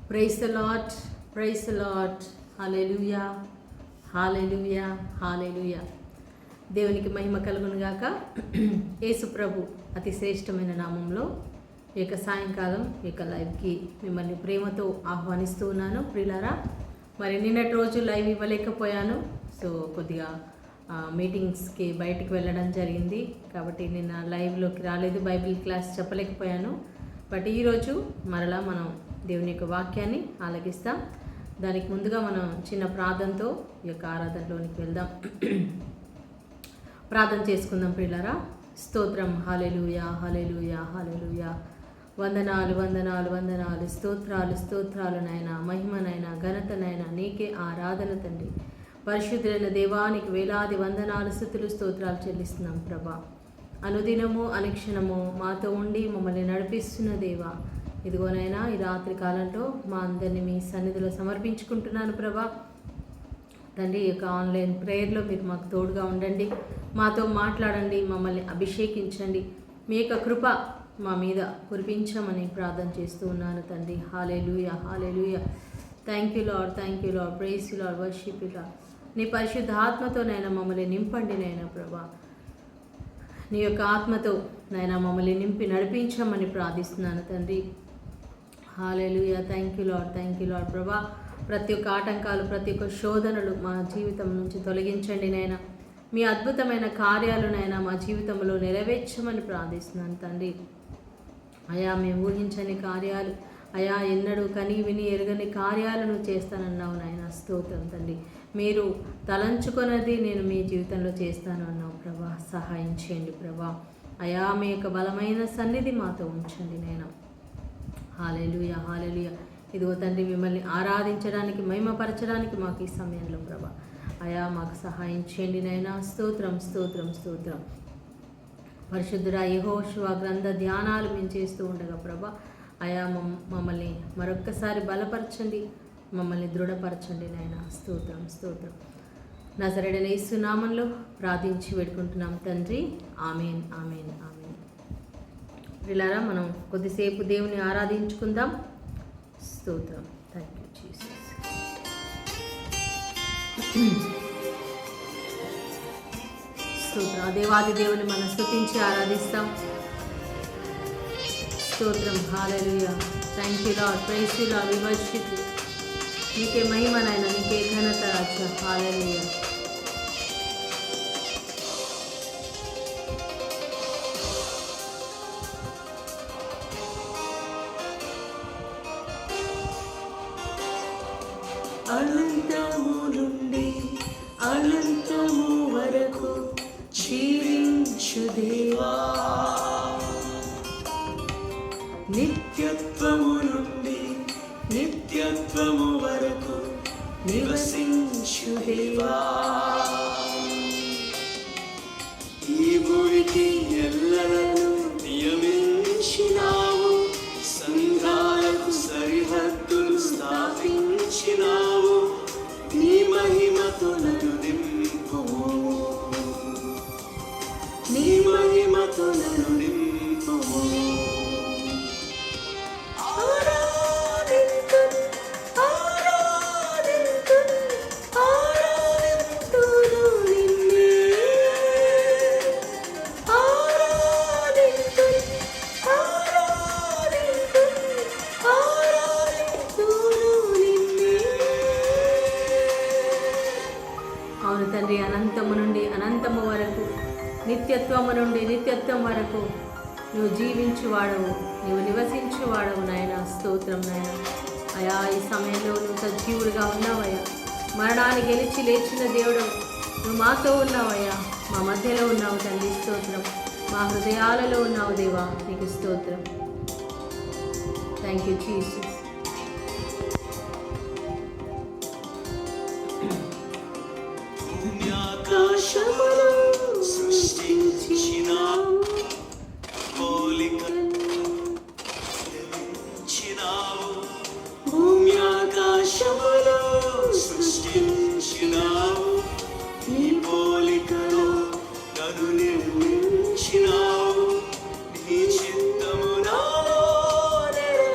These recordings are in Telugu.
Praise the lord, praise the lord. Hallelujah, hallelujah, hallelujah. దేవునికి మహిమ కలుగును గాక. యేసు ప్రభు అతి శ్రేష్టమైన నామంలో ఈ యొక్క సాయంకాలం ఈ యొక్క లైవ్కి మిమ్మల్ని ప్రేమతో ఆహ్వానిస్తూ ఉన్నాను. ప్రియులారా, మరి నిన్నటి రోజు లైవ్ ఇవ్వలేకపోయాను. సో కొద్దిగా మీటింగ్స్కి బయటికి వెళ్ళడం జరిగింది కాబట్టి నిన్న లైవ్లోకి రాలేదు, బైబిల్ క్లాస్ చెప్పలేకపోయాను. బట్ ఈరోజు మరలా మనం దేవుని యొక్క వాక్యాన్ని ఆలకిస్తాం. దానికి ముందుగా మనం చిన్న ప్రార్థనతో ఈ యొక్క ఆరాధనలోనికి వెళ్దాం. ప్రార్థన చేసుకుందాం ప్రియులారా. స్తోత్రం. హల్లెలూయా, హల్లెలూయా, హల్లెలూయా. వందనాలు, వందనాలు, వందనాలు. స్తోత్రాలు, స్తోత్రాలు నాయనా. మహిమనైనా, ఘనతనైనా నీకే ఆరాధన తండ్రి. పరిశుద్ధులైన దేవానికి వేలాది వందనాలు, స్తుతులు, స్తోత్రాలు చెల్లిస్తున్నాం ప్రభా. అనుదినము అనుక్షణము మాతో ఉండి మమ్మల్ని నడిపిస్తున్న దేవా, ఇదిగోనైనా ఈ రాత్రి కాలంలో మా అందరినీ మీ సన్నిధిలో సమర్పించుకుంటున్నాను ప్రభా. తండ్రి, ఈ యొక్క ఆన్లైన్ ప్రేయర్లో మీరు మాకు తోడుగా ఉండండి, మాతో మాట్లాడండి, మమ్మల్ని అభిషేకించండి, మీ యొక్క కృప మా మీద కురిపించమని ప్రార్థన చేస్తూ ఉన్నాను తండ్రి. Hallelujah, hallelujah. Thank you lord, thank you lord. Praise you lord, worship you lord. నీ పరిశుద్ధ ఆత్మతో నైనా మమ్మల్ని నింపండి నైనా ప్రభా. నీ యొక్క ఆత్మతో నైనా మమ్మల్ని నింపి నడిపించమని ప్రార్థిస్తున్నాను తండ్రి. Hallelujah. Thank you lord, thank you lord ప్రభా. ప్రతి ఒక్క ఆటంకాలు, ప్రతి ఒక్క శోధనలు మా జీవితం నుంచి తొలగించండి నైనా. మీ అద్భుతమైన కార్యాలు నైనా మా జీవితంలో నెరవేర్చమని ప్రార్థిస్తున్నాను తండ్రి. అయా, మేము ఊహించని కార్యాలు, అయా ఎన్నడూ కని విని ఎరగని కార్యాలను చేస్తానన్నావు నాయన. స్తోత్రం తండ్రి. మీరు తలంచుకొన్నది నేను మీ జీవితంలో చేస్తాను అన్నావు ప్రభా. సహాయం చేయండి ప్రభా. అయా, మీ యొక్క బలమైన సన్నిధి మాతో ఉంచండి నాయన. హల్లెలూయా, హల్లెలూయా. ఇదిగో తండ్రి, మిమ్మల్ని ఆరాధించడానికి, మహిమపరచడానికి మాకు ఈ సమయంలో ప్రభా అయా మాకు సహాయం చేయండి నాయన. స్తోత్రం, స్తోత్రం, స్తోత్రం. పరిశుద్ధుడా యెహోషువ గ్రంథ ధ్యానాలు మేము చేస్తూ ఉండగా ప్రభా అయా మమ్మల్ని మరొక్కసారి బలపరచండి, మమ్మల్ని దృఢపరచండి నాయన. స్తోత్రం, స్తోత్రం. నజరేయుడైన యేసు నామములో ప్రార్థించి వేడుకుంటున్నాం తండ్రి. ఆమేన్, ఆమేన్, ఆమేన్. ప్రియులారా, మనం కొద్దిసేపు దేవుని ఆరాధించుకుందాం. స్తోత్రం. Thank you Jesus. స్తోత్రం. దేవాది దేవుని మనం స్తుతించి ఆరాధిస్తాం. స్తోత్రం. Hallelujah. Thank you lord, praise you lord, we worship you. నీకే మహిమ నాయన, నీకే ఘనత రాజా. హల్లెలూయా. అనంతము నుండి అనంతము వరకు జీవించు దేవా, నిత్యత్వము నుండి నిత్యత్వము వరకు నివసించు దేవా. ఈ భూమికి ఎల్లలను నియమించినావు, సంఘాలకు సరిహద్దులు స్థాపించినావు. నీ మహిమతో నన్ను నింపుము, నీ మహిమతో నన్ను నింపుము. అవును తండ్రి, అనంతము నుండి అనంతము వరకు, నిత్యత్వము నుండి నిత్యత్వం వరకు నువ్వు జీవించువాడవు, నువ్వు నివసించువాడవు నాయన. స్తోత్రం నాయన. అయా, ఈ సమయంలో నువ్వు సజీవుడిగా ఉన్నావయ్యా. మరణాన్ని గెలిచి లేచిన దేవుడు నువ్వు మాతో ఉన్నావయ్యా, మా మధ్యలో ఉన్నావు తండ్రి. స్తోత్రం. మా హృదయాలలో ఉన్నావు దేవా, నీకు స్తోత్రం. Thank you Jesus. ఆకాశమును సృష్టించినావు, పోలికను నిర్మించినావు. భూమి ఆకాశమును సృష్టించినావు, నీ పోలికను నన్ను నిర్మించినావు. నీ చిత్తము నాలో నెరవేర్చినావు.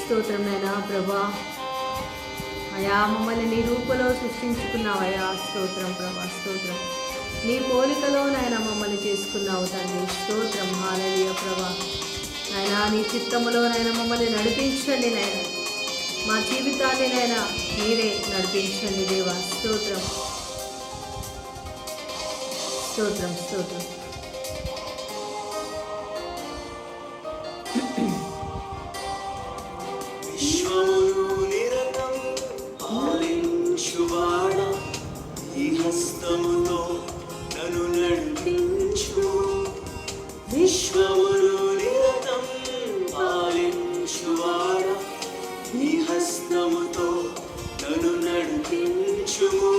స్తోత్రం నైనా ప్రభా. అయా మమ్మల్ని నీ రూపంలో సృష్టించుకున్నావయ్యా. స్తోత్రం ప్రభా, స్తోత్రం. నీ పోలికలో నాయన మమ్మల్ని చేసుకున్నావు తండ్రి. స్తోత్రం. హల్లెలూయా ప్రభా. నాయనా నీ చిత్తములో నాయన మమ్మల్ని నడిపించండి నాయన. మా జీవితాన్ని నాయన మీరే నడిపించండి దేవా. స్తోత్రం, స్తోత్రం, స్తోత్రం. విశ్వమును నిరతం పాలించువాడా, ఈ హస్తముతో నన్ను నడిపించు. విశ్వమును నిరతం పాలించువాడా, ఈ హస్తముతో నన్ను నడిపించుము.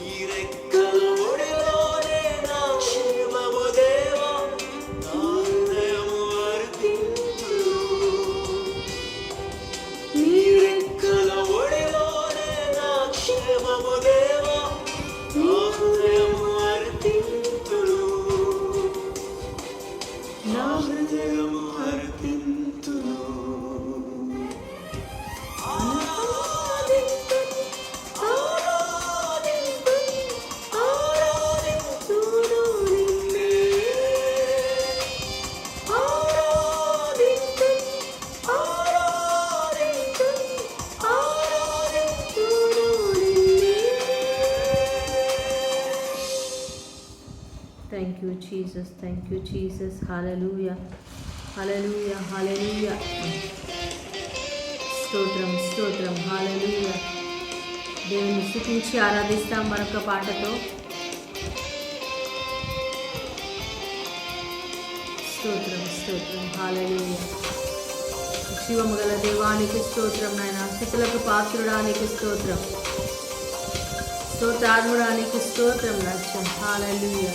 ఈ రెక్కల ఒడిలోనే నా క్షేమము దేవా, నా హృదయము అర్పించును. నీ రెక్కల ఒడిలోనే నా క్షేమము దేవా, నా హృదయము అర్పించును. నా హృదయము అర్పించును. Thank you, Jesus. Thank you, Jesus. Hallelujah. Hallelujah. Hallelujah. స్తోత్రం, స్తోత్రం. హల్లెలూయా. దేవుని స్తుతించి ఆరాధిస్తాం మరొక పాటతో. స్తోత్రం, స్తోత్రం. హల్లెలూయా. శివము గల దేవానికి స్తోత్రం నాయన. స్తుతులకు పాత్రుడానికి స్తోత్రం. స్తోత్రార్ముడానికి స్తోత్రం నాయన. హల్లెలూయా.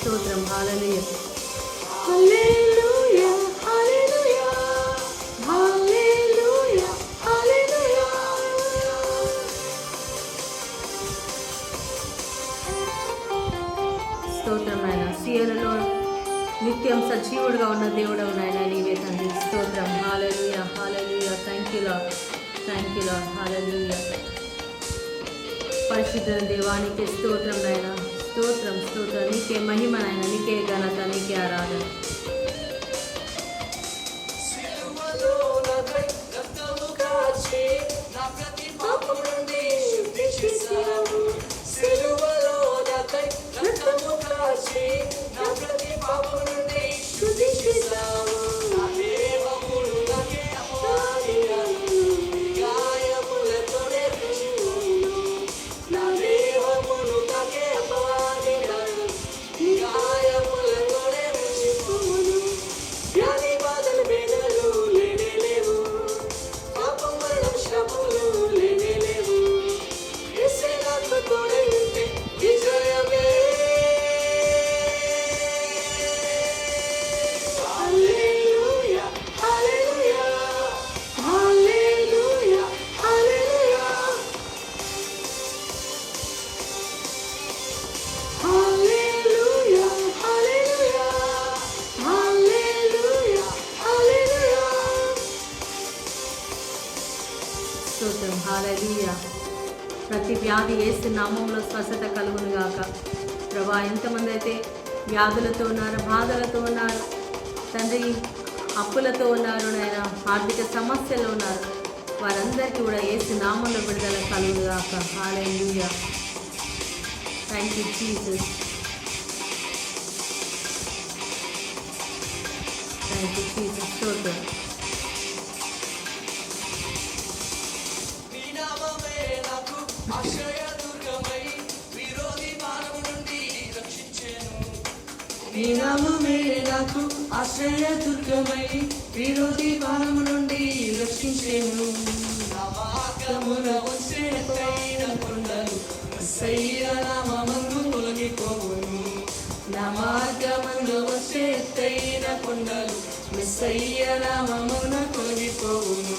స్తోత్రం. Hallelujah. Hallelujah. Hallelujah. Hallelujah. Hallelujah. స్తోత్రం నాయన. సియోనులో నిత్యం సజీవుడుగా ఉన్న దేవుడవు నాయన నీవే తండ్రి. స్తోత్రం. Hallelujah. Hallelujah. Thank you lord. Thank you lord. Hallelujah. పరిశుద్ధ దేవానికి స్తోత్రం నాయన. స్తోత్రం, స్తోత్రం. నీకే మహిమ నాయన, నీకే ఘనత, నీకే ఆరాధన. స్తోత్రం. హల్లెలూయా. ప్రతి వ్యాధి యేసు నామములో స్వస్థత కలుగును గాక. ప్రభా, ఎంతమంది అయితే వ్యాధులతో ఉన్నారు, బాధలతో ఉన్నారు తండ్రి, అప్పులతో ఉన్నారు నాయన, ఆర్థిక సమస్యలు ఉన్నారు, వారందరికీ కూడా యేసు నామములో విడుదల కలుగును గాక. Hallelujah. Thank you Jesus. Thank you Jesus. స్తోత్రం. నీ నామమే నాకు ఆశ్రయదుర్గమై విరోధి బాణము నుండి రక్షించెను. నీ నామమే నాకు ఆశ్రయదుర్గమై విరోధి బాణము నుండి రక్షించెను. నా మార్గమున వచ్చే ఎత్తైన కొండలు యేసయ్య నామమును తొలగిపోవును. నా మార్గమున వచ్చే ఎత్తైన కొండలు యేసయ్య నామమున తొలగిపోవును.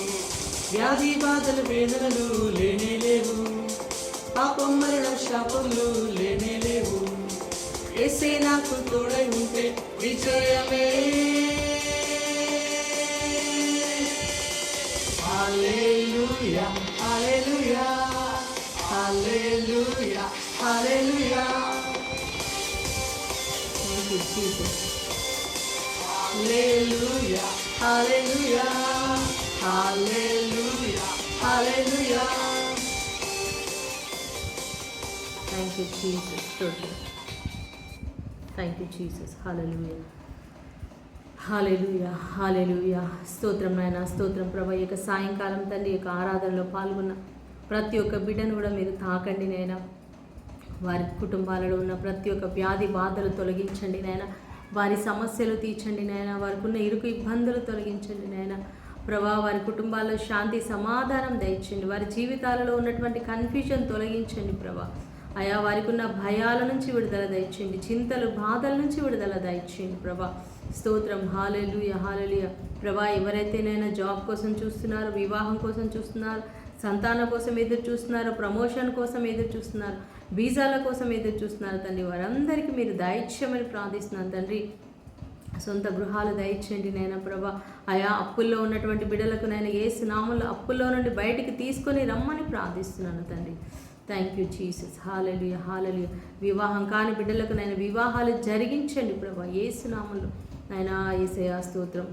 వ్యాధి బాధలు వేదనలు లేనే లేవు, పాపం మరణ శాపములు లేనే లేవు. యేసే నాకు తోడై ఉంటే విజయమే. Hallelujah hallelujah hallelujah hallelujah. Thank you Jesus. Hallelujah hallelujah hallelujah hallelujah. Thank you Jesus. స్తోత్రం. Thank you Jesus. Hallelujah hallelujah hallelujah. స్తోత్రం నాయన, స్తోత్రం ప్రభా. ఈ యొక్క సాయంకాలం తండ్రి యొక్క ఆరాధనలో పాల్గొన్న ప్రతి ఒక్క బిడ్డను కూడా మీరు తాకండి నాయన. వారి కుటుంబాలలో ఉన్న ప్రతి ఒక్క వ్యాధి బాధలు తొలగించండి నాయన. వారి సమస్యలు తీర్చండి నాయన. వారికి ఉన్న ఇరుకు ఇబ్బందులు తొలగించండి నాయన ప్రభా. వారి కుటుంబాల్లో శాంతి సమాధానం దయచండి. వారి జీవితాలలో ఉన్నటువంటి కన్ఫ్యూజన్ తొలగించండి ప్రభా. అయా వారికి ఉన్న భయాల నుంచి విడుదల దయచేయండి, చింతలు బాధల నుంచి విడుదల దయచేయండి ప్రభా. స్తోత్రం. హల్లెలూయా హల్లెలూయా ప్రభా. ఎవరైతేనైనా జాబ్ కోసం చూస్తున్నారో, వివాహం కోసం చూస్తున్నారు, సంతానం కోసం ఎదురు చూస్తున్నారు, ప్రమోషన్ కోసం ఎదురు చూస్తున్నారు, వీసాల కోసం ఎదురు చూస్తున్నారు తండ్రి, వారందరికీ మీరు దయచేయమని ప్రార్థిస్తున్నాను తండ్రి. సొంత గృహాలు దయచేయండి నాయన ప్రభా. ఆయా అప్పుల్లో ఉన్నటువంటి బిడ్డలకు నేను యేసు నామములో అప్పుల్లో నుండి బయటికి తీసుకొని రమ్మని ప్రార్థిస్తున్నాను తండ్రి. Thank you Jesus. Hallelujah hallelujah. వివాహం కాని బిడ్డలకు నేను వివాహాలు జరిగించండి ప్రభా యేసు నామములో నాయన. యేసయ్యా స్తోత్రం.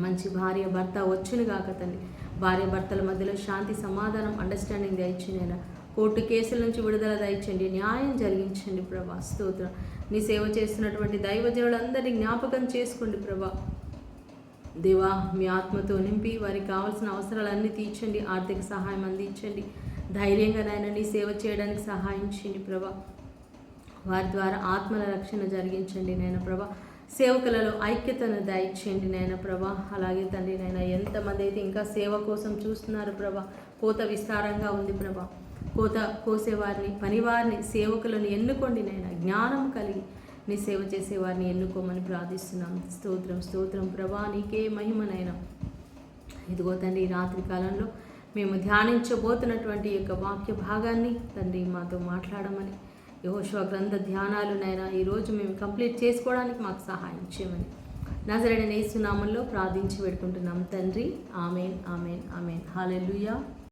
మంచి భార్య భర్త వచ్చును గాక తండ్రి. భార్య భర్తల మధ్యలో శాంతి సమాధానం అండర్స్టాండింగ్ దయచేయండి నాయన. కోర్టు కేసుల నుంచి విడుదల దయచండి, న్యాయం జరిగించండి ప్రభా. స్తోత్రం. నీ సేవ చేస్తున్నటువంటి దైవజనులందరినీ జ్ఞాపకం చేసుకోండి ప్రభా. దేవా మీ ఆత్మతో నింపి వారికి కావాల్సిన అవసరాలన్నీ తీర్చండి, ఆర్థిక సహాయం అందించండి. ధైర్యంగా నాయన నీ సేవ చేయడానికి సహాయం చేయండి ప్రభా. వారి ద్వారా ఆత్మల రక్షణ జరిగించండి నాయన ప్రభా. సేవకులలో ఐక్యతను దయచేయండి నాయన ప్రభా. అలాగే తండ్రి నాయన ఎంతమంది అయితే ఇంకా సేవ కోసం చూస్తున్నారు ప్రభా. కోత విస్తారంగా ఉంది ప్రభా. కోత కోసేవారిని, పనివారిని, సేవకులను ఎన్నుకోండి నాయన. జ్ఞానం కలిగి నీ సేవ చేసేవారిని ఎన్నుకోమని ప్రార్థిస్తున్నాం. స్తోత్రం స్తోత్రం ప్రభా. నీకే మహిమనైనా. ఇదిగో తండ్రి, ఈ రాత్రి కాలంలో మేము ధ్యానించబోతున్నటువంటి యొక్క వాక్య భాగాన్ని తండ్రి మాతో మాట్లాడమని, యెహోషువ గ్రంథ ధ్యానాలు నైనా ఈరోజు మేము కంప్లీట్ చేసుకోవడానికి మాకు సహాయం చేయమని నజరేయుడైన యేసు నామములో ప్రార్థించి పెట్టుకుంటున్నాం తండ్రి. ఆమేన్ ఆమేన్ ఆమేన్. హల్లెలూయా.